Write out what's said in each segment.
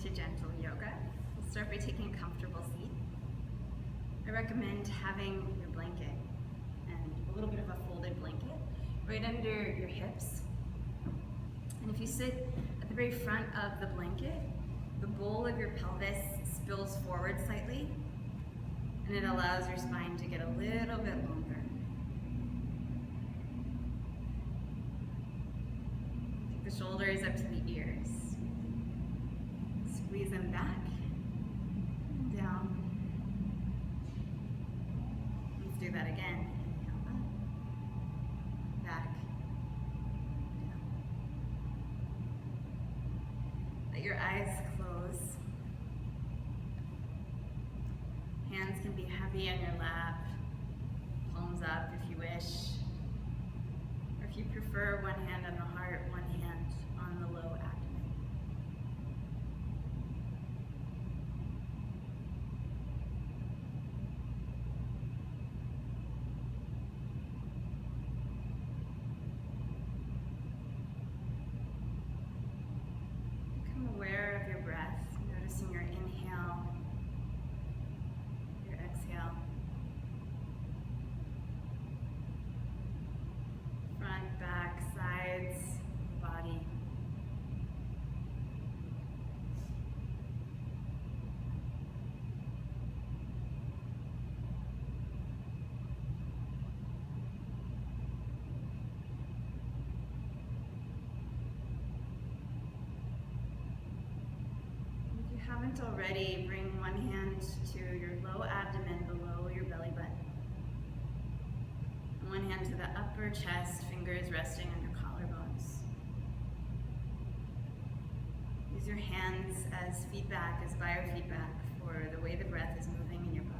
to gentle yoga. We'll start by taking a comfortable seat. I recommend having your blanket and a little bit of a folded blanket right under your hips. And if you sit at the very front of the blanket, the bowl of your pelvis spills forward slightly, and it allows your spine to get a little bit longer. Take the shoulders up to the ears. Squeeze them back, down. Let's do that again. Inhale up, back, down. Let your eyes close. Hands can be heavy on your lap, palms up if you wish. Or if you prefer, one hand on the heart, one hand on the low abdomen. Become aware of your breath, noticing your inhale, your exhale. Front, back, sides, body. If you haven't already, bring one hand to your low abdomen below your belly button. And one hand to the upper chest, fingers resting on your collarbones. Use your hands as feedback, as biofeedback for the way the breath is moving in your body.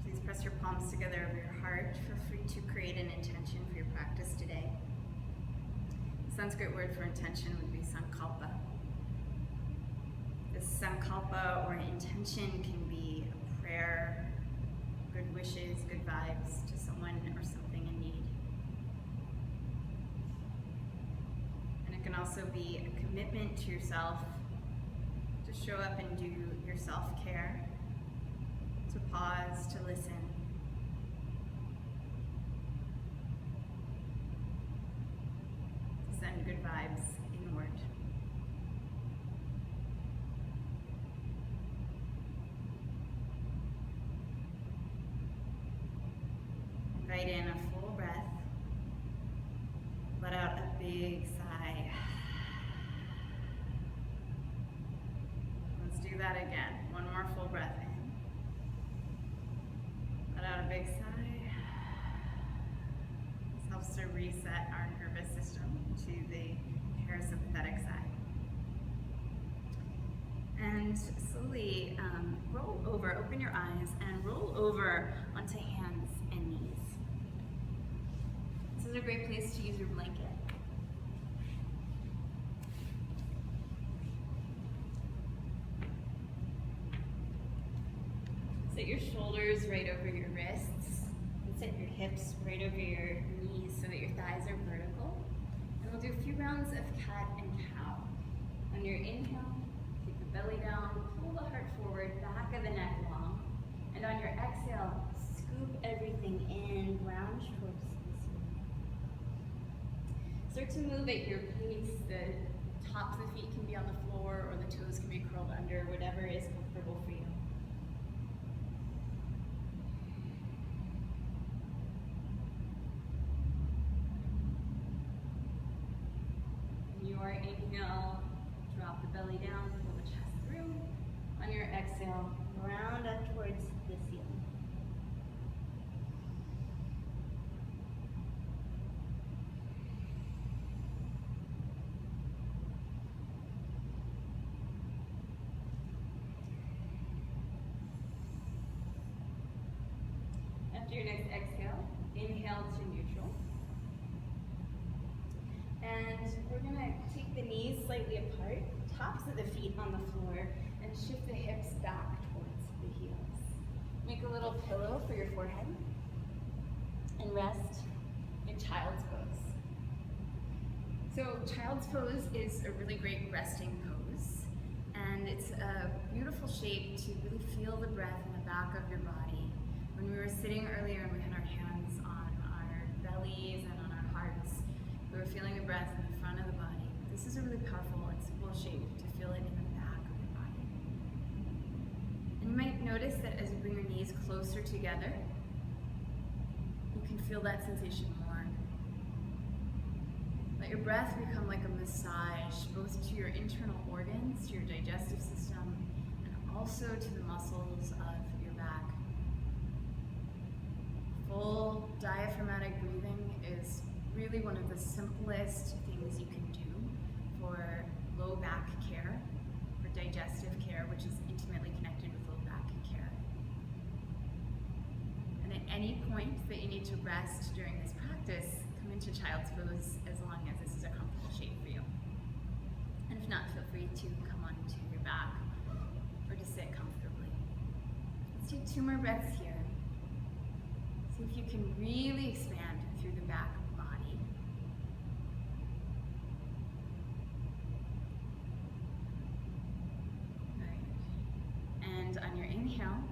Please press your palms together over your heart. Feel free to create an intention for your practice today. The Sanskrit word for intention would be sankalpa. This sankalpa or intention can be a prayer, good wishes, good vibes to someone or something in need. And it can also be a commitment to yourself to show up and do your self-care, to pause, to listen. To send good vibes inward. Invite in a full breath. Let out a big sigh. Let's do that again. One more full breath in. Let out a big sigh. This helps to reset our nervous system to the parasympathetic side. And slowly roll over, open your eyes, and roll over onto hands and knees. This is a great place to use your blanket. Set your shoulders right over your wrists, and set your hips right over your knees so that your thighs are vertical. And we'll do a few rounds of cat and cow. On your inhale, keep the belly down, pull the heart forward, back of the neck long. And on your exhale, scoop everything in, lounge towards the ceiling. Start to move at your pace. The tops of the feet can be on the floor or the toes can be curled under, whatever is comfortable for you. Your inhale, drop the belly down, pull the chest through. On your exhale, round up towards the ceiling. After your next exhale, inhale to neutral. And we're gonna take the knees slightly apart, tops of the feet on the floor, and shift the hips back towards the heels. Make a little pillow for your forehead, and rest in child's pose. So child's pose is a really great resting pose, and it's a beautiful shape to really feel the breath in the back of your body. When we were sitting earlier and we had our hands on our bellies and on our hearts, we were feeling the breath in the front of the body. This is a really powerful and simple shape to feel it in the back of your body. And you might notice that as you bring your knees closer together, you can feel that sensation more. Let your breath become like a massage, both to your internal organs, to your digestive system, and also to the muscles of your back. Full diaphragmatic breathing is really one of the simplest things you can do for low back care, for digestive care, which is intimately connected with low back care. And at any point that you need to rest during this practice, come into child's pose as long as this is a comfortable shape for you. And if not, feel free to come onto your back or to sit comfortably. Let's take 2 more breaths here. See if you can really expand through the back body. Right. And on your inhale,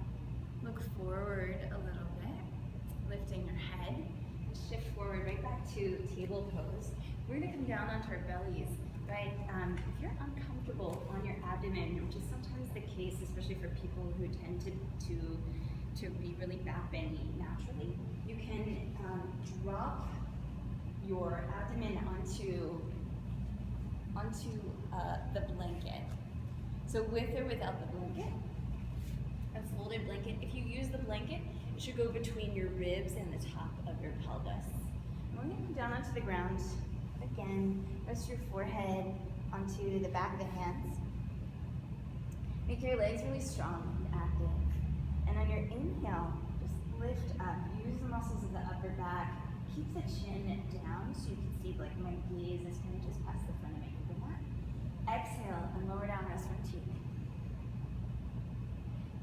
look forward a little bit, lifting your head, and shift forward right back to table pose. We're gonna come down onto our bellies, right? If you're uncomfortable on your abdomen, which is sometimes the case, especially for people who tend to be really back bendy naturally, you can drop your abdomen onto the blanket. So with or without the blanket, a folded blanket. If you use the blanket, it should go between your ribs and the top of your pelvis. And we're gonna come down onto the ground. Again, rest your forehead onto the back of the hands. Make your legs really strong and active. And on your inhale, just lift up. Use the muscles of the upper back. Keep the chin down so you can see like my gaze is kind of just past the front of my yoga mat. Exhale and lower down, rest one cheek.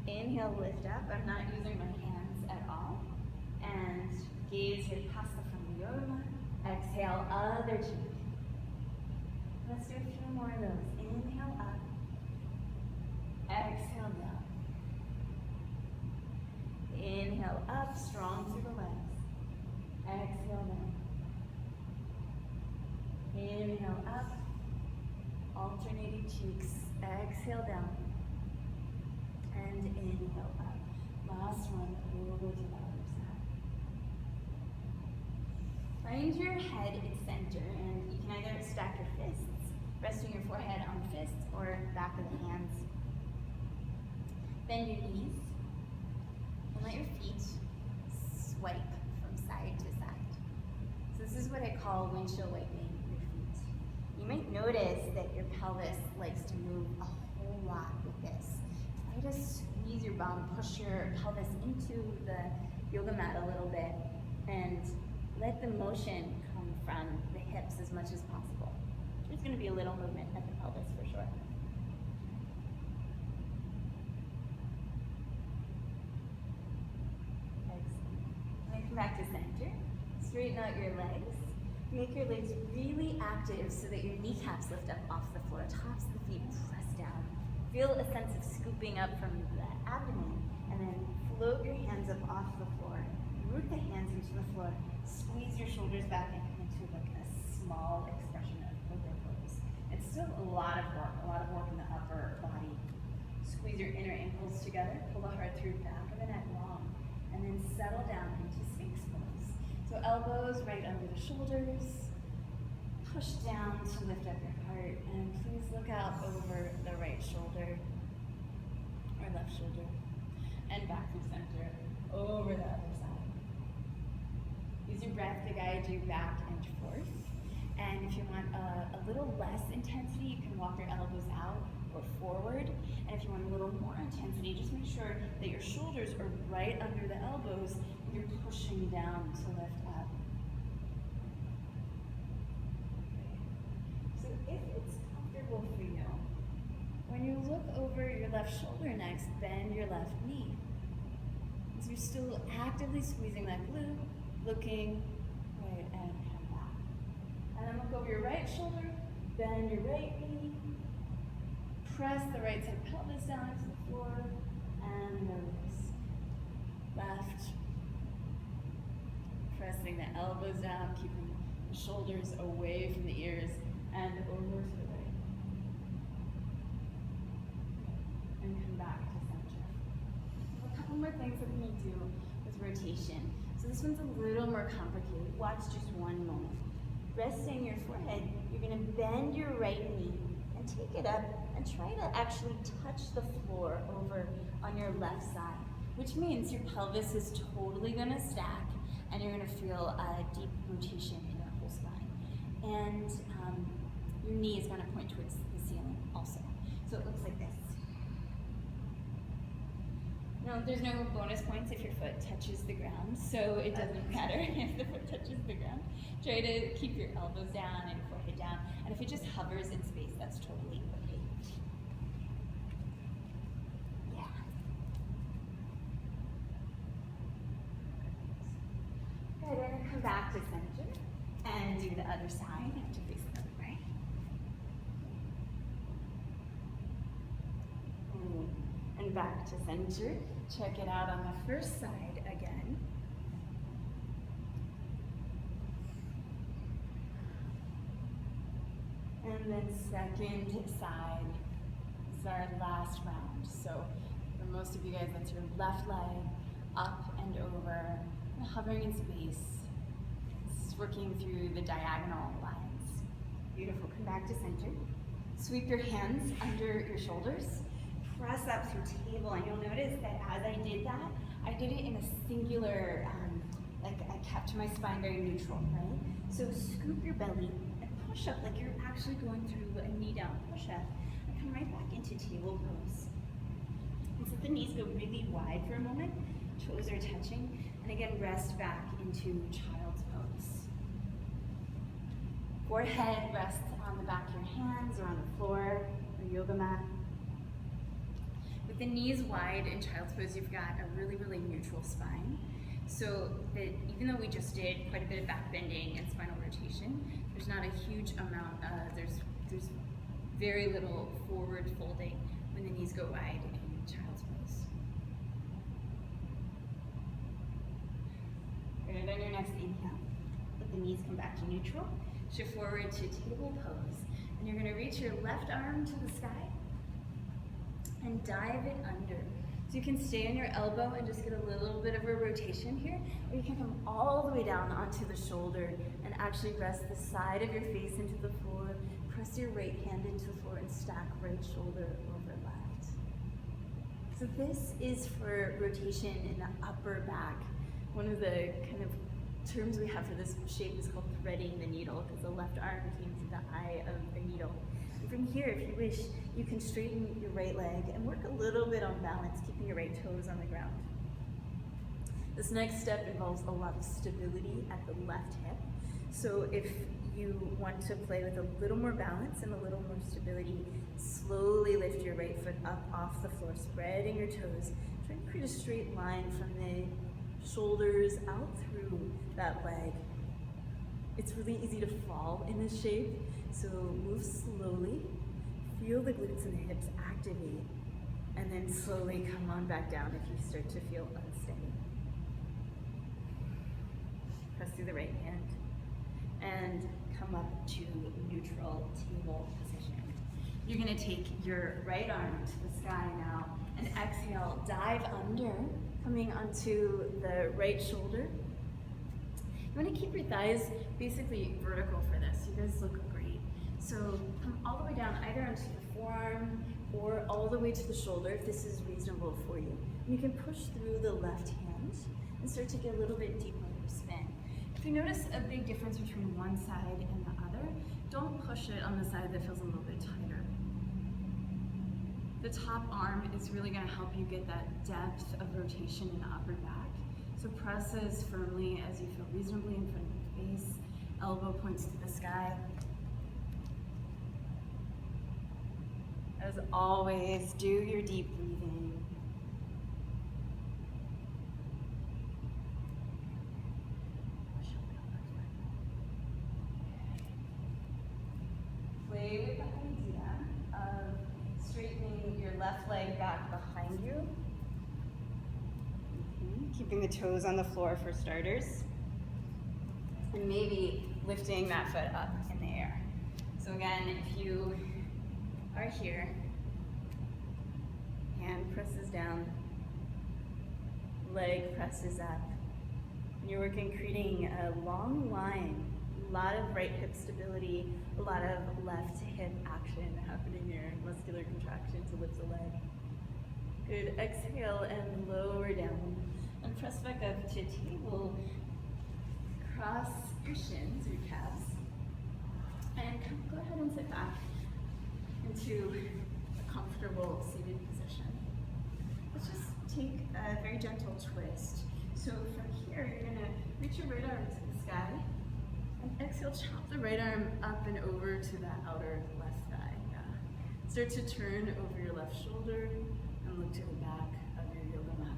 Inhale, lift up. I'm not using my hands at all. And gaze here past the front of the yoga mat. Exhale, other cheek. Let's do a few more of those. Inhale up. Exhale down. Inhale up, strong through the legs. Exhale down. Inhale up, alternating cheeks. Exhale down. And inhale up. Last one, over to the other side. Find your head in center, and you can either stack your fists, resting your forehead on the fists, or back of the hands. Bend your knees. And let your feet swipe from side to side. So this is what I call windshield wiping your feet. You might notice that your pelvis likes to move a whole lot with this. Try to squeeze your bum, push your pelvis into the yoga mat a little bit, and let the motion come from the hips as much as possible. There's going to be a little movement at the pelvis for sure. Back to center. Straighten out your legs. Make your legs really active so that your kneecaps lift up off the floor. Tops of the feet press down. Feel a sense of scooping up from the abdomen, and then float your hands up off the floor. Root the hands into the floor. Squeeze your shoulders back and come into like a small expression of cobra pose. It's still a lot of work in the upper body. Squeeze your inner ankles together. Pull the heart through, back of the neck long. And then settle down into Sphinx pose. So elbows right under the shoulders. Push down to lift up your heart. And please look out over the right shoulder or left shoulder. And back through center, over the other side. Use your breath to guide you back and forth. And if you want a little less intensity, you can walk your elbows out or forward. And if you want a little more intensity, just make sure that your shoulders are right under the elbows. And you're pushing down to lift up. So if it's comfortable for you, when you look over your left shoulder next, bend your left knee. So you're still actively squeezing that glute, looking right and come back. And then look over your right shoulder, bend your right knee, press the right side pelvis down to the floor, and release. Left, pressing the elbows down, keeping the shoulders away from the ears, and over to the right. And come back to center. A couple more things that we do with rotation. So this one's a little more complicated. Watch just one moment. Resting your forehead, you're going to bend your right knee and take it up and try to actually touch the floor over on your left side, which means your pelvis is totally going to stack and you're going to feel a deep rotation in your whole spine. And your knee is going to point towards the ceiling also. So it looks like this. Now, there's no bonus points if your foot touches the ground, so it doesn't matter if the foot touches the ground. Try to keep your elbows down and your forehead down, and if it just hovers in space, that's totally okay. Yeah. Good, we're gonna come back to center and do the other side. You have to face the other way. And back to center. Check it out on the first side again. And then second side is our last round. So for most of you guys, that's your left leg up and over, hovering in space. This is working through the diagonal lines. Beautiful, come back to center. Sweep your hands under your shoulders. Press up through table, and you'll notice that as I did that, I did it in a singular, like I kept my spine very neutral, right? So scoop your belly and push up like you're actually going through a knee down push up, and come right back into table pose. And so the knees go really wide for a moment, toes are touching, and again, rest back into child's pose. Forehead rests on the back of your hands or on the floor or yoga mat. With the knees wide in child's pose, you've got a really, really neutral spine. So that even though we just did quite a bit of back bending and spinal rotation, there's not a huge amount of, there's very little forward folding when the knees go wide in child's pose. Good, on your next inhale, let the knees come back to neutral. Shift forward to table pose. And you're gonna reach your left arm to the sky and dive it under. So you can stay on your elbow and just get a little bit of a rotation here, or you can come all the way down onto the shoulder and actually rest the side of your face into the floor, press your right hand into the floor and stack right shoulder over left. So this is for rotation in the upper back. One of the kind of terms we have for this shape is called threading the needle, because the left arm came to the eye of the needle. From here, if you wish, you can straighten your right leg and work a little bit on balance, keeping your right toes on the ground. This next step involves a lot of stability at the left hip. So if you want to play with a little more balance and a little more stability, slowly lift your right foot up off the floor, spreading your toes. Try to create a straight line from the shoulders out through that leg. It's really easy to fall in this shape. So move slowly, feel the glutes and the hips activate, and then slowly come on back down if you start to feel unsteady. Press through the right hand and come up to neutral table position. You're gonna take your right arm to the sky now and exhale, dive under, coming onto the right shoulder. You wanna keep your thighs basically vertical for this. You guys look great. So come all the way down, either onto the forearm or all the way to the shoulder if this is reasonable for you. And you can push through the left hand and start to get a little bit deeper in your spin. If you notice a big difference between one side and the other, don't push it on the side that feels a little bit tighter. The top arm is really gonna help you get that depth of rotation in the upper back. So press as firmly as you feel reasonably in front of your face, elbow points to the sky. As always, do your deep breathing. Play with the idea of straightening your left leg back behind you. Keeping the toes on the floor for starters. And maybe lifting that foot up in the air. So again, if you are here, hand presses down, leg presses up. And you're working, creating a long line, a lot of right hip stability, a lot of left hip action happening here, muscular contraction to lift the leg. Good, exhale and lower down. And press back up to table. Cross your shins, your calves. And go ahead and sit back into a comfortable seated position. Let's just take a very gentle twist. So from here, you're gonna reach your right arm to the sky. And exhale, chop the right arm up and over to the outer left thigh. Yeah. Start to turn over your left shoulder and look to the back of your yoga mat.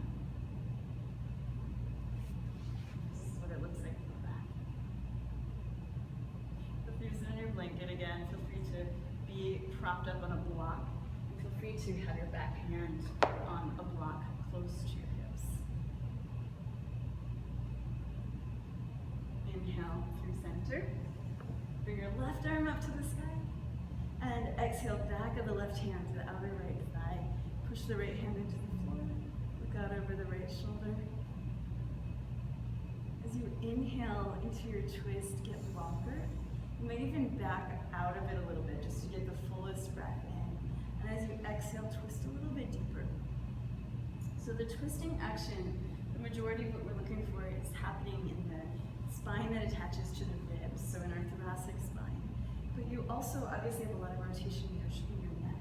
This is what it looks like from the back. Feel free to sit on your blanket again. Feel free to be propped up on a block. And feel free to have your back hand on a block close to your hips. Inhale through center. Bring your left arm up to the sky. And exhale, back of the left hand to the outer right thigh. Push the right hand into the floor. Look out over the right shoulder. As you inhale into your twist, get longer. You might even back out of it a little bit just to get the fullest breath in. And as you exhale, twist a little bit deeper. So the twisting action, the majority of what we're looking for is happening in the spine that attaches to the ribs, so in our thoracic spine. But you also obviously have a lot of rotation in your neck.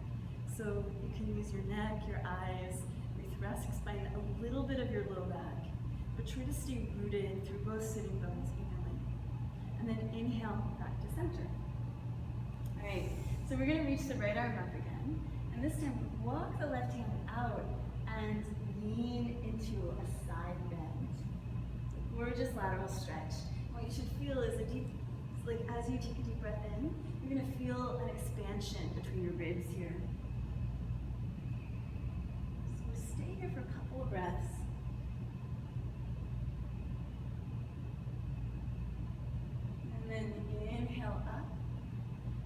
So you can use your neck, your eyes, your thoracic spine, a little bit of your low back. But try to stay rooted through both sitting bones evenly. And then inhale back to center. All right, so we're gonna reach the right arm up again. And this time, walk the left hand out and lean into a side bend. Gorgeous lateral stretch. What you should feel is a deep, like as you take a deep breath in, you're gonna feel an expansion between your ribs here. So stay here for a couple of breaths. And then inhale up,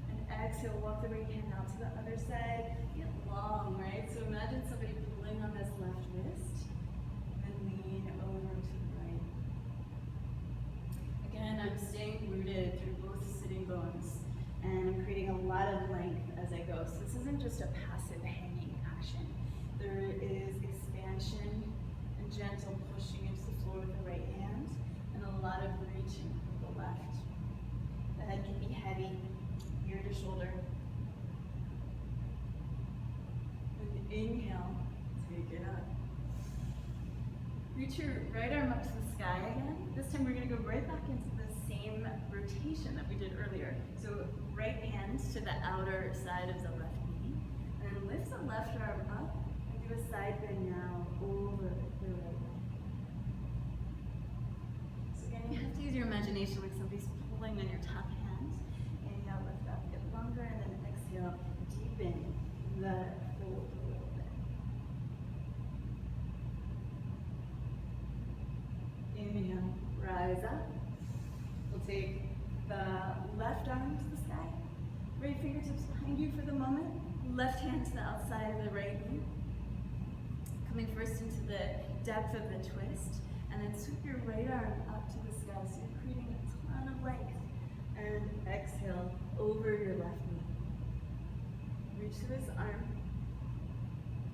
and exhale, walk the right hand out to the other side. Get long, right? So imagine somebody pulling on this left wrist, and lean over to the right. Again, I'm staying rooted through both sitting bones, and I'm creating a lot of length as I go. So this isn't just a passive hanging action. There is expansion and gentle pushing into the floor with the right hand, and a lot of reaching with the left. The head can be heavy, ear to shoulder. And inhale, take it up. Reach your right arm up to the sky again. This time we're gonna go right back into the same rotation that we did earlier. So right hand to the outer side of the left knee. And then lift the left arm up and do a side bend now over the right leg. So again, you have to use your imagination like somebody's pulling on your top hand. Inhale, lift up, get longer, and then exhale, deepen the fold a little bit. Inhale, rise up. We'll take the left arm to the sky, right fingertips behind you for the moment, left hand to the outside of the right knee. Coming first into the depth of the twist, and then sweep your right arm up to the sky, so you're creating a ton of length. And exhale over your left knee. Reach to this arm.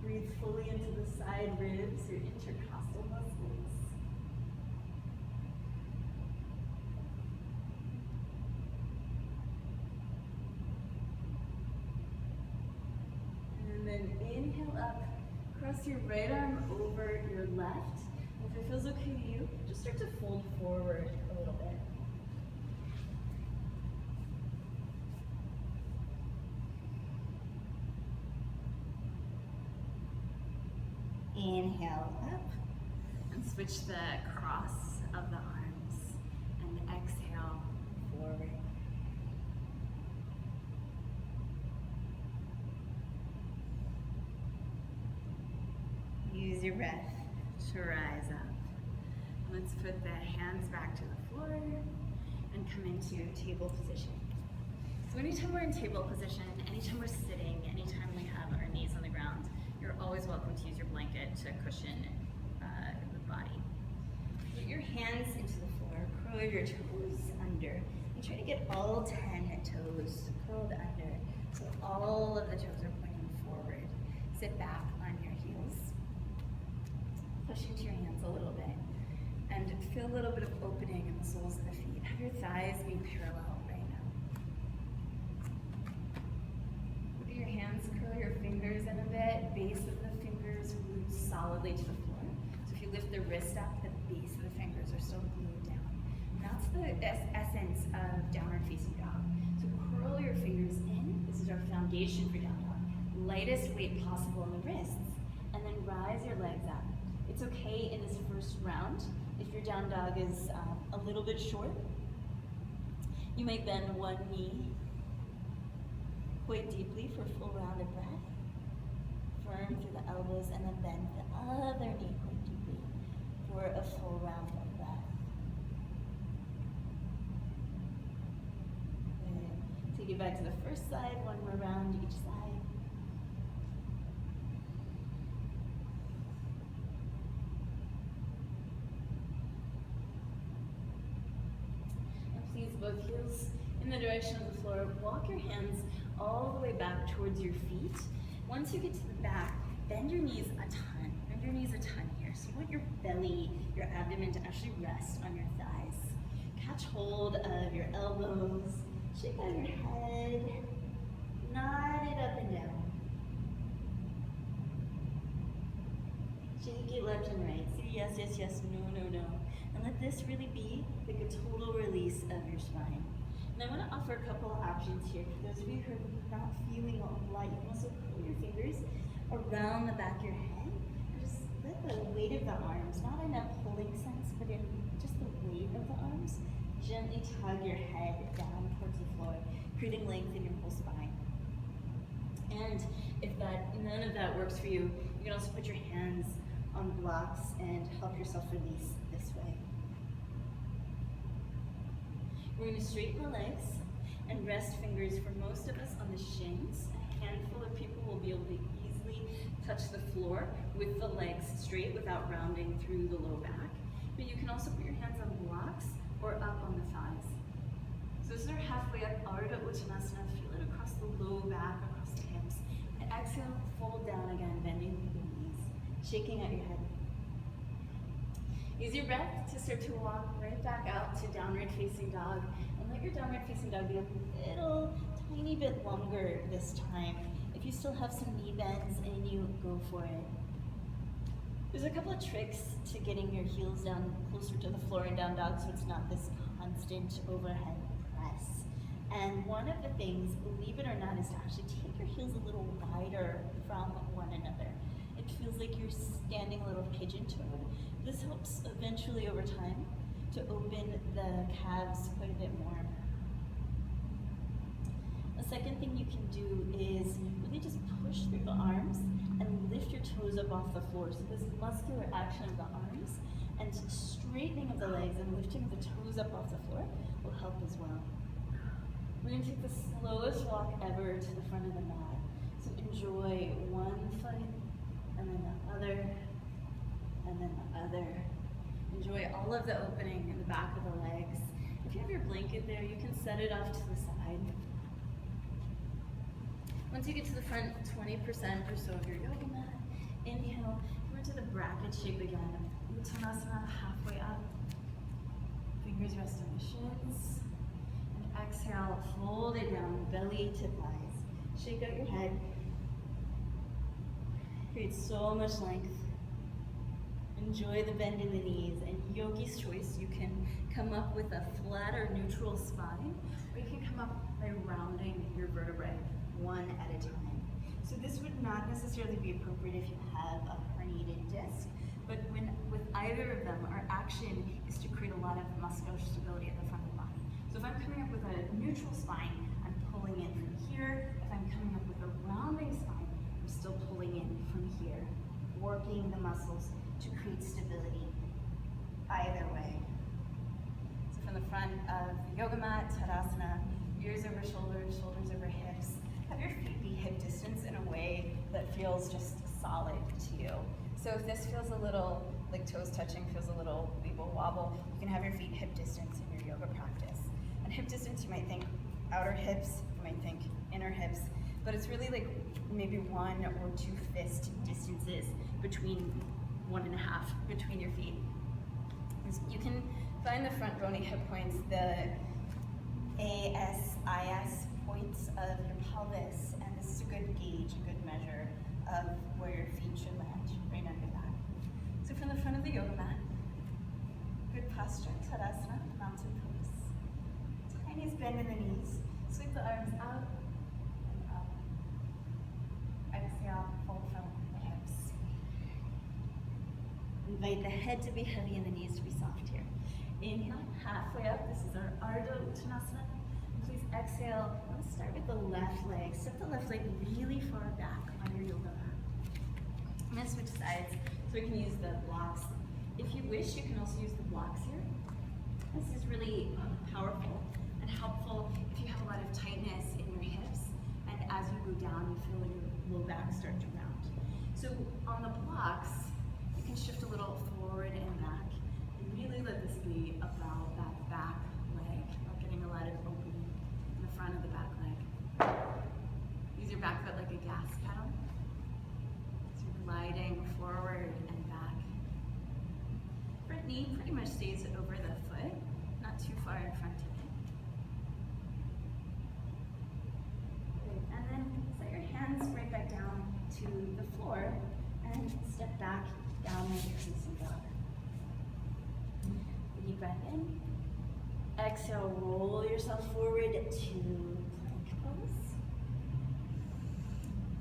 Breathe fully into the side ribs, your intercostal muscles. And then inhale up. Cross your right arm over your left. If it feels okay to you, just start to fold forward a little bit. Inhale up and switch the cross of the arms and exhale forward. Use your breath to rise up. Let's put the hands back to the floor and come into table position. So anytime we're in table position, anytime we're sitting, anytime we have our knees on the ground, you're always welcome to use your blanket to cushion the body. Put your hands into the floor, curl your toes under, and try to get all 10 toes curled under so all of the toes are pointing forward. Sit back on your heels. Push into your hands a little bit and feel a little bit of opening in the soles of the feet. Have your thighs be parallel right now. Look at your hands, curl your fingers in a bit. Base of the fingers root solidly to the floor. So if you lift the wrist up, the base of the fingers are still glued down. And that's the essence of downward facing dog. So curl your fingers in. This is our foundation for down dog. Lightest weight possible in the wrists. And then rise your legs up. It's okay in this first round if your down dog is a little bit short. You may bend one knee quite deeply for a full round of breath. Firm through the elbows and then bend the other knee quite deeply for a full round of breath. Good. Take it back to the first side, one more round each side. Both heels in the direction of the floor. Walk your hands all the way back towards your feet. Once you get to the back, bend your knees a ton. Bend your knees a ton here. So you want your belly, your abdomen to actually rest on your thighs. Catch hold of your elbows. Shake out your head. Nod it up and down. Shake it left and right. Say yes, yes, yes, no, no, no. And let this really be like a total release of your spine. And I want to offer a couple of options here. For those of you who are not feeling light, you can also pull your fingers around the back of your head. And just let the weight of the arms, not in a pulling sense, but in just the weight of the arms, gently tug your head down towards the floor, creating length in your whole spine. And if none of that works for you, you can also put your hands on blocks and help yourself release this way. We're going to straighten the legs and rest fingers for most of us on the shins. A handful of people will be able to easily touch the floor with the legs straight without rounding through the low back. But you can also put your hands on blocks or up on the thighs. So this is our halfway up Ardha Uttanasana. Feel it across the low back, across the hips. And exhale, fold down again, bending the knees, shaking out your head. Use your breath to start to walk right back out to downward facing dog. And let your downward facing dog be a little tiny bit longer this time. If you still have some knee bends in you, go for it. There's a couple of tricks to getting your heels down closer to the floor in down dog so it's not this constant overhead press. And one of the things, believe it or not, is to actually take your heels a little wider from one another. It feels like you're standing a little pigeon-toed. This helps eventually over time to open the calves quite a bit more. A second thing you can do is really just push through the arms and lift your toes up off the floor. So this muscular action of the arms and straightening of the legs and lifting of the toes up off the floor will help as well. We're going to take the slowest walk ever to the front of the mat. So enjoy one foot and then the other and then the other. Enjoy all of the opening in the back of the legs. If you have your blanket there, you can set it off to the side. Once you get to the front 20% or so of your yoga mat, inhale, come into the bracket shape again. Uttanasana, halfway up. Fingers rest on the shins. And exhale, fold it down, belly to thighs. Shake out your head. Create so much length. Enjoy the bend in the knees, and yogi's choice, you can come up with a flat or neutral spine, or you can come up by rounding your vertebrae one at a time. So this would not necessarily be appropriate if you have a herniated disc, but with either of them, our action is to create a lot of muscular stability at the front of the body. So if I'm coming up with a neutral spine, I'm pulling in from here. If I'm coming up with a rounding spine, I'm still pulling in from here, working the muscles to create stability either way. So from the front of the yoga mat, Tadasana, ears over shoulders, shoulders over hips. Have your feet be hip distance in a way that feels just solid to you. So if this feels a little, like toes touching, feels a little wibble wobble, you can have your feet hip distance in your yoga practice. And hip distance, you might think outer hips, you might think inner hips, but it's really like maybe 1 or 2 fist distances between 1.5 between your feet. You can find the front bony hip points, the ASIS points of your pelvis, and this is a good gauge, a good measure of where your feet should land, right under that. So from the front of the yoga mat, good posture, Tadasana, mountain pose. Tiniest bend in the knees, sweep the arms out and up. Exhale, fold from the hips. Invite the head to be heavy and the knees to be soft here. Inhale, halfway up. This is our Ardha Uttanasana. Please exhale. Let's start with the left leg. Step the left leg really far back on your yoga mat. I'm going to switch sides so we can use the blocks. If you wish, you can also use the blocks here. This is really powerful and helpful if you have a lot of tightness in your hips, and as you go down, you feel your low back start to round. So on the blocks, you can shift a little forward and back, and really let this be about that back leg, not getting a lot of opening in the front of the back leg. Use your back foot like a gas pedal. So you're gliding forward and back. Front knee pretty much stays over the foot, not too far in front of it. Good. And then set your hands right back down to the floor and step back down into facing dog. Deep breath in. Exhale, roll yourself forward to plank pose.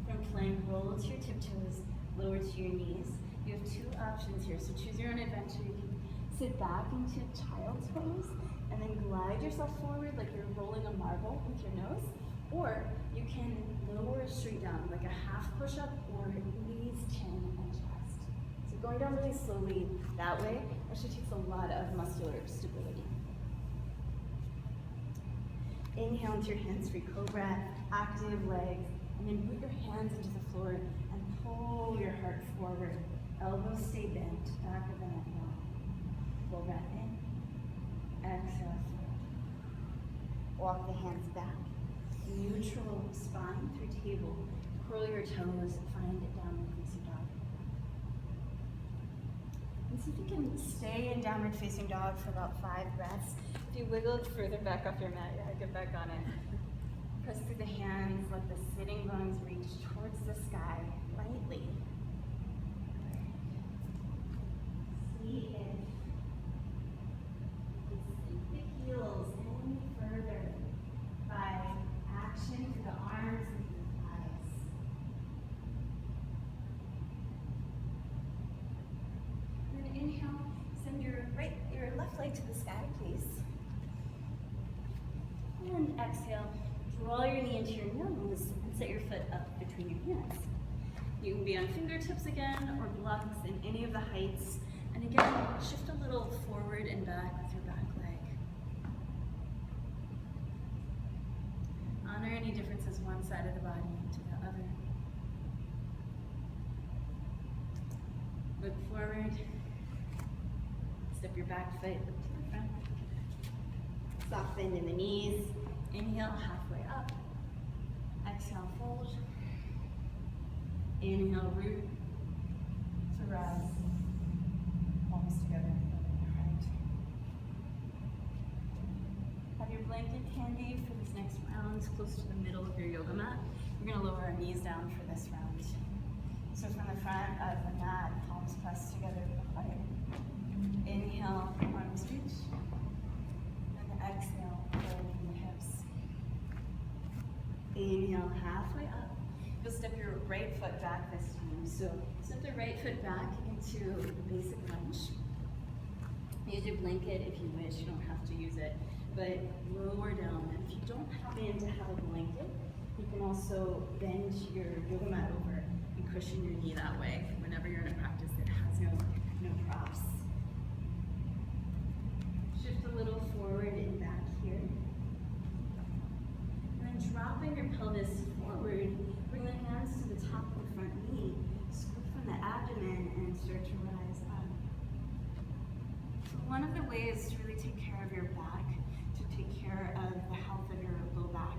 From plank, roll to your tiptoes, lower to your knees. You have 2 options here, so choose your own adventure. You can sit back into child's pose and then glide yourself forward like you're rolling a marble with your nose, or you can lower straight down like a half push-up or knees, chin, and chest. So going down really slowly that way actually takes a lot of muscular stability. Inhale into your hands-free cobra, active legs, and then root your hands into the floor and pull your heart forward. Elbows stay bent, back of the neck long. Full breath in, exhale, walk the hands back. Neutral spine through table. Curl your toes, find downward facing dog. And see if you can stay in downward facing dog for about 5 breaths. If you wiggled further back off your mat, yeah, get back on it. Press through the hands, let the sitting bones reach towards the sky lightly. See if you can sink the heels any further by action through the arms and through the thighs. And then inhale, send your left leg to the sky, please. And exhale, draw your knee into your nose and set your foot up between your hands. You can be on fingertips again or blocks in any of the heights. And again, shift a little forward and back with your back leg. Honor any differences one side of the body to the other. Look forward. Step your back foot to the front. Soft bend in the knees. Inhale, halfway up. Exhale, fold. Inhale, root to rise. Palms together. Right. Have your blanket handy for this next round, close to the middle of your yoga mat. We're going to lower our knees down for this round. So from the front of the mat, palms pressed together behind. inhale, halfway up. You'll step your right foot back this time. So step the right foot back into basic lunge. Use your blanket if you wish, you don't have to use it, but lower down. And if you don't happen to have a blanket, you can also bend your yoga mat over and cushion your knee that way whenever you're in a practice that has no props. Shift a little forward and back here. And then dropping your pelvis forward, bring the hands to the top of the front knee, scoop from the abdomen and start to rise up. So one of the ways to really take care of your back, to take care of the health of your low back,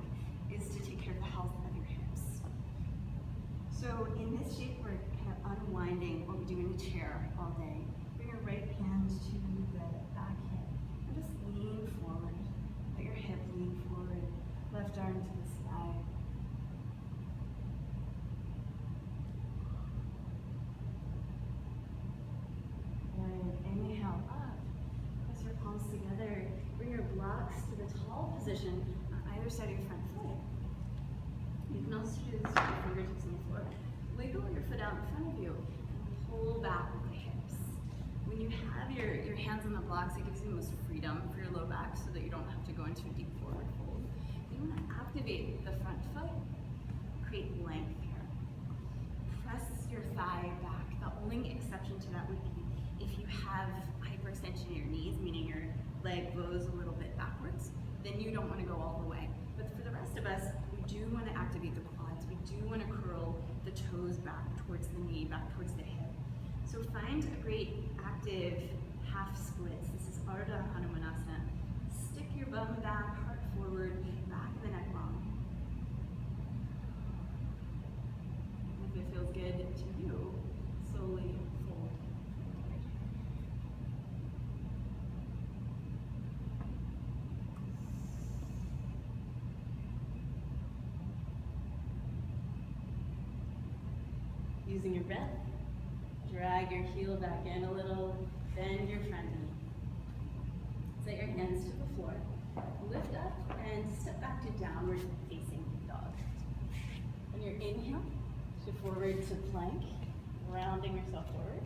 is to take care of the health of your hips. So in this shape, we're kind of unwinding what we do in a chair all day. Bring your right hand to the back hip and just lean forward. Let your hip lean forward, left arm to the sky. Good. Inhale up. Press your palms together. Bring your blocks to the tall position on either side of your front foot. You can also do this with your fingertips on the floor. Wiggle your foot out in front of you and pull back with the hips. When you have your hands on the blocks, it gives you the most freedom for your low back so that you don't have to go into a deep forward fold. You want to activate the front foot, create length here. Press your thigh back. The only exception to that would be if you have hyperextension in your knees, meaning your leg goes a little bit backwards, then you don't want to go all the way. But for the rest of us, we do want to activate the quads. We do want to curl the toes back towards the knee, back towards the hip. So find a great active half splits. This is Ardha Hanumanasana. Stick your bum back, heart forward, back of the neck long. And if it feels good to you, slowly fold. Using your breath, drag your heel back in a little, bend your front knee. Set your hands to the floor, lift up and step back to downward facing dog. On your inhale, shift forward to plank, rounding yourself forward.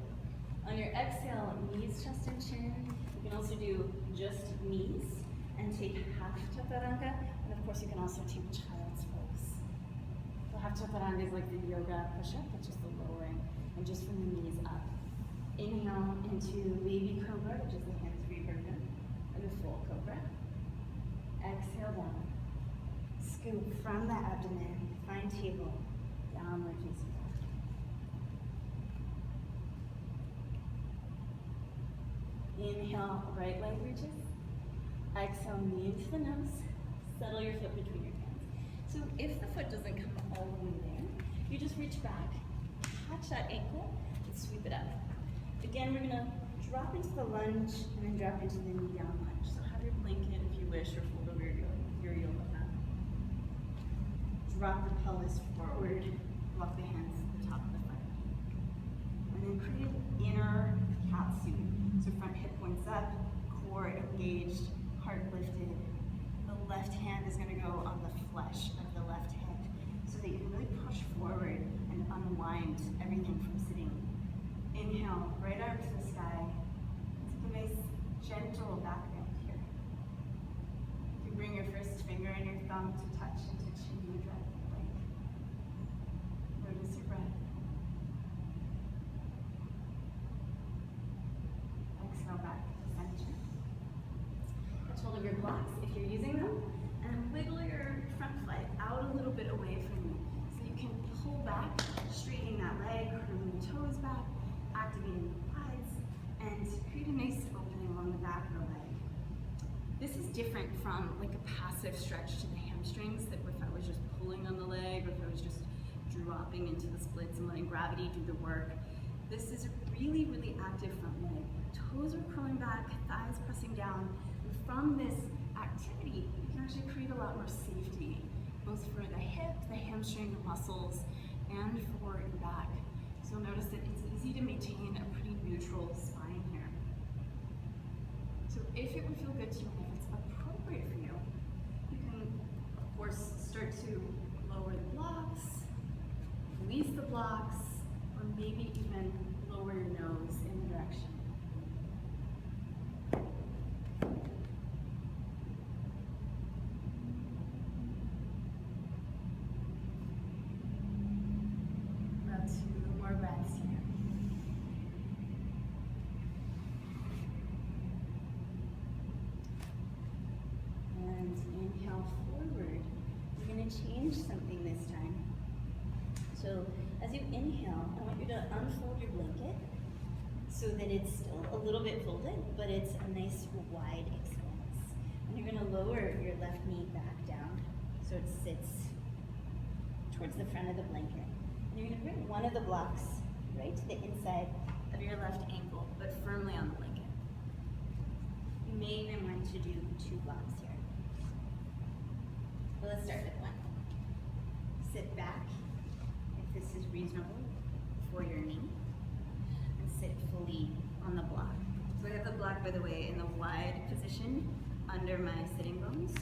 On your exhale, knees, chest and chin. You can also do just knees and take half chaturanga, and of course you can also take child's pose. So half chaturanga is like the yoga push-up, which is the lowering, and just from the knees up. Inhale into baby cobra, which is the hands-free version, and the full cobra. Exhale down. Scoop from the abdomen, find table, downward facing dog. Inhale, right leg reaches. Exhale, knee into the nose. Settle your foot between your hands. So if the foot doesn't come all the way there, you just reach back, catch that ankle, and sweep it up. Again, we're gonna drop into the lunge and then drop into the knee down lunge. So have your blanket if you wish, or fold over your yoga mat. Drop the pelvis forward, walk the hands to the top of the front. And then create inner cat suit. So front hip points up, core engaged, heart lifted. The left hand is gonna go on the flesh of the left hip so that you can really push forward and unwind everything from sitting. Inhale, right arm to the sky. Take a nice gentle back bend here. You bring your first finger and your thumb to touch into chin mudra. Notice your breath. Exhale back to center. Catch hold of your blocks if you're using them, and wiggle your front foot out a little bit away from you so you can pull back, straightening that leg, curling the toes back, activating the quads, and create a nice opening along the back of the leg. This is different from like a passive stretch to the hamstrings, that if I was just pulling on the leg, or if I was just dropping into the splits and letting gravity do the work. This is a really, really active front leg. Toes are curling back, thighs pressing down. And from this activity, you can actually create a lot more safety, both for the hip, the hamstring, the muscles, and for your back. So you'll notice that it's easy to maintain a pretty neutral spine here. So if it would feel good to you, and if it's appropriate for you, you can, of course, start to blocks, or maybe even lower your nose in the direction. About 2 more breaths here. And inhale forward. You're going to change something this time. So as you inhale, I want you to unfold your blanket so that it's still a little bit folded, but it's a nice wide expanse. And you're going to lower your left knee back down so it sits towards the front of the blanket. And you're going to bring one of the blocks right to the inside of your left ankle, but firmly on the blanket. You may even want to do 2 blocks here. Well, let's start with 1. Sit back, if this is reasonable, for your knee, and sit fully on the block. So I have the block, by the way, in the wide position under my sitting bones,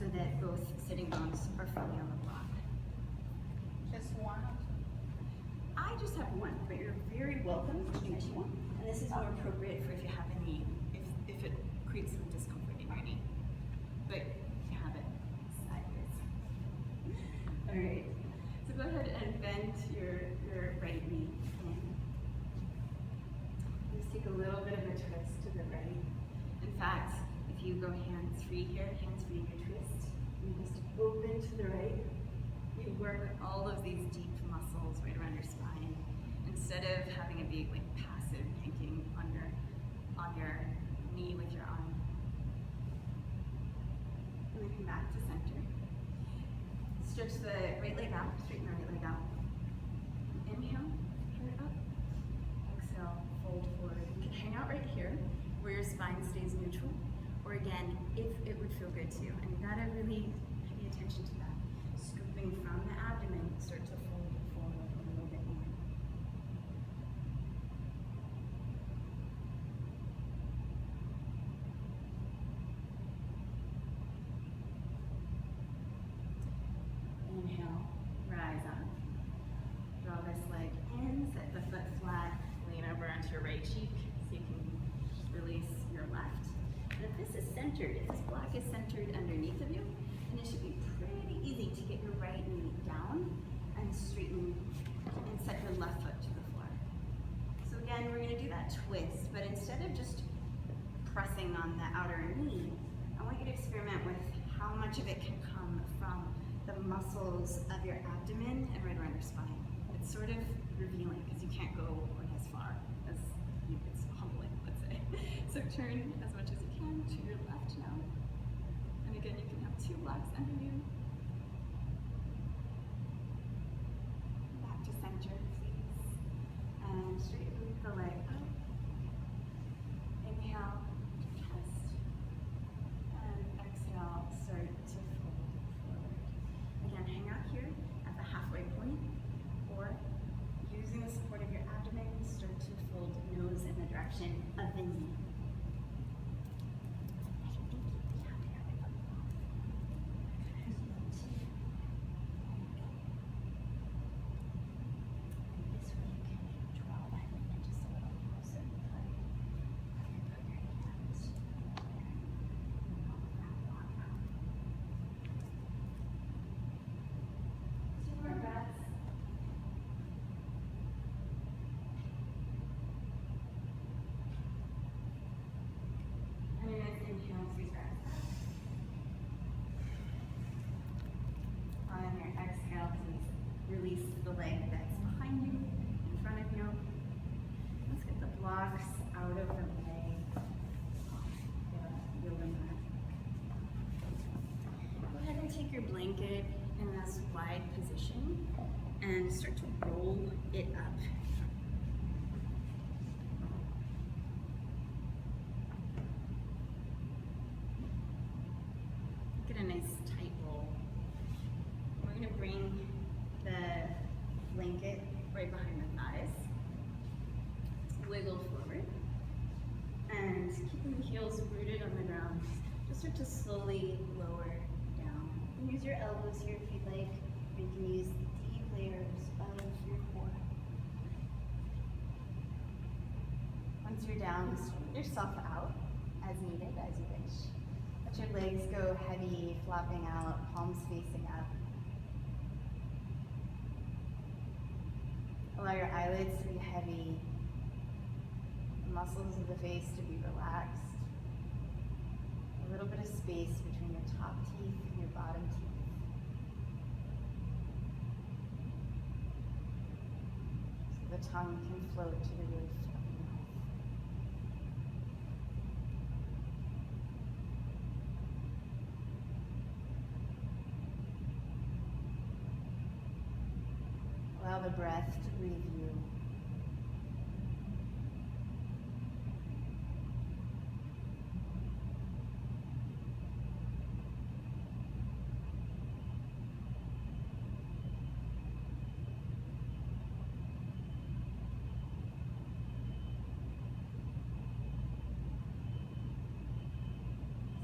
so that both sitting bones are fully on the block. Just 1? I just have 1, but you're very welcome to do 2. And this is more appropriate for if you have any, if it creates some discomfort in your knee. But you have it sideways. All right. So go ahead and bend your right knee in. Just take a little bit of a twist to the right. In fact, if you go hands-free here, hands-free in your twist, you just open to the right. You work all of these deep muscles right around your spine instead of having it be like passive yanking on your knee with your arm. And then come back to center. Stretch the right leg out, straighten the right leg out. Inhale, heart up. Exhale, fold forward. You can hang out right here where your spine stays neutral, or again, if it would feel good to you. And you gotta really pay attention to that. Scooping from the abdomen, start to fold forward a little bit more. Inhale, rise up. Draw this leg in, set the foot flat, lean over onto your right cheek so you can release your left. And if this is centered, if this block is centered underneath of you, then it should be pretty easy to get your right knee down and straighten and set your left foot to the floor. So again, we're gonna do that twist, but instead of just pressing on the outer knee, I want you to experiment with how much of it can come from the muscles of your abdomen and right around your spine. It's sort of revealing because you can't go like as far as you, it's humbling, let's say. So turn as much as you can to your left now. And again, you can have 2 blocks under you. Back to center, please. And straighten the leg up. Inhale, chest. And exhale, start to fold forward. Again, hang out here at the halfway point, or using the support of your abdomen, start to fold nose in the direction of the knee. Release the leg that's behind you, in front of you. Let's get the blocks out of the way. Go ahead and take your blanket in this wide position and start to roll it up. Get a nice tight roll. We're going to bring the blanket right behind the thighs. Wiggle forward. And keeping the heels rooted on the ground, just start to slowly lower down. You can use your elbows here if you'd like. You can use the deep layers of your core. Once you're down, straighten yourself out as needed, as you wish. Let your legs go heavy, flopping out, palms facing up. Allow your eyelids to be heavy, the muscles of the face to be relaxed. A little bit of space between your top teeth and your bottom teeth. So the tongue can float to the roof of your mouth. Allow the breath to breathe you.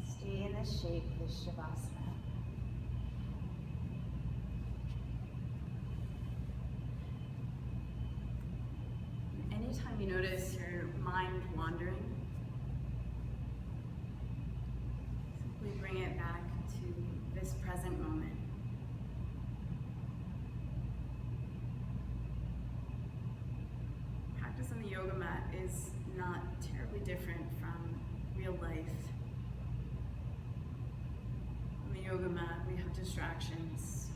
Stay in this shape, this Shavasana. Anytime you notice your mind wandering, simply bring it back to this present moment. Practice on the yoga mat is not terribly different from real life. On the yoga mat, we have distractions.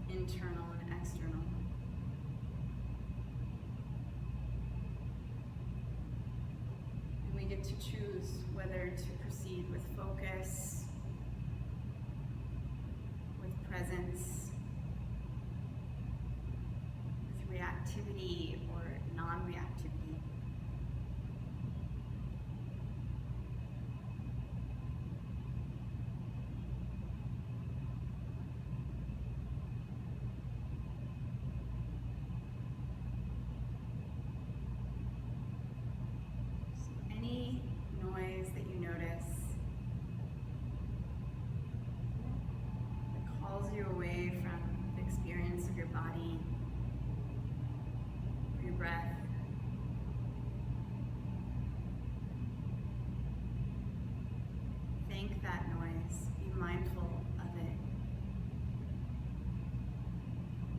Internal and external. And we get to choose whether to proceed with focus, with presence, with reactivity or non-reactivity. Any noise that you notice that calls you away from the experience of your body, or your breath, thank that noise, be mindful of it.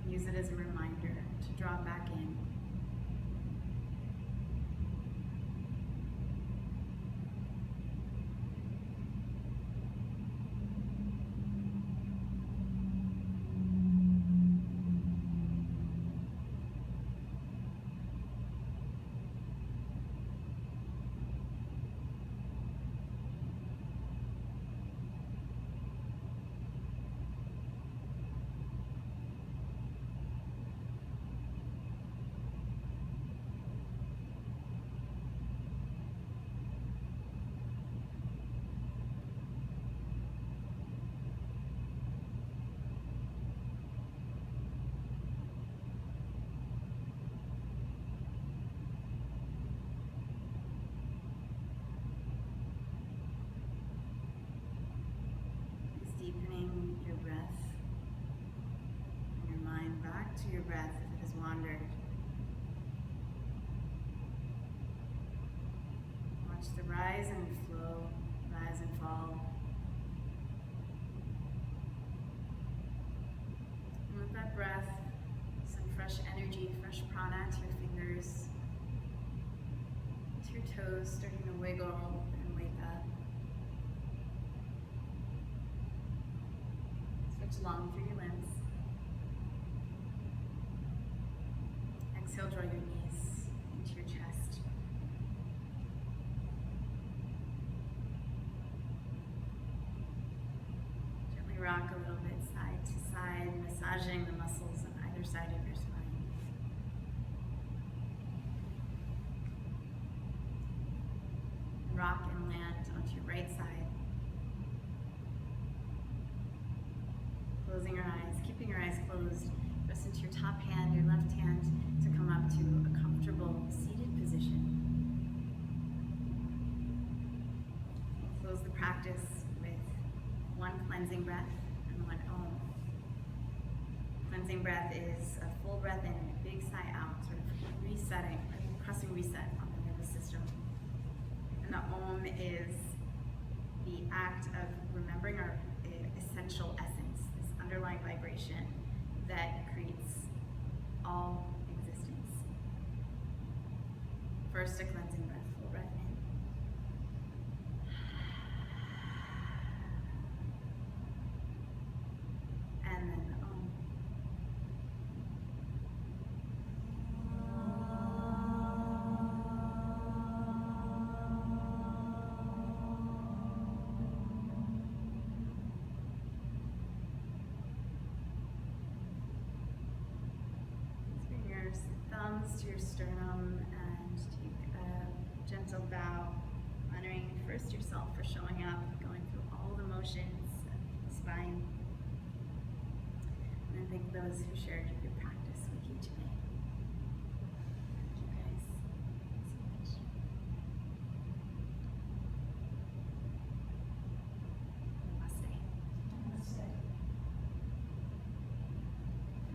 Use it as a reminder to draw back in. Deepening your breath and your mind back to your breath if it has wandered. Watch the rise and flow, rise and fall. And with that breath, some fresh energy, fresh prana to your fingers, to your toes, starting to wiggle and wake up. Long through your limbs. Exhale, draw your knees into your chest. Gently rock a little bit side to side, massaging the muscles on either side of your spine. Rock and land onto your right side. Closing your eyes, keeping your eyes closed, press into your top hand, your left hand to come up to a comfortable seated position. We'll close the practice with one cleansing breath and one om. Cleansing breath is a full breath breath in, big sigh out, sort of resetting, pressing reset on the nervous system. And the Om is the act of remembering our essential essence, this underlying vibration that creates all existence. First, a cleansing breath, full breath in. And then the Om. Bring your thumbs to your sternum and take a gentle bow, honoring first yourself for showing up, going through all the motions of the spine. And then thank those who shared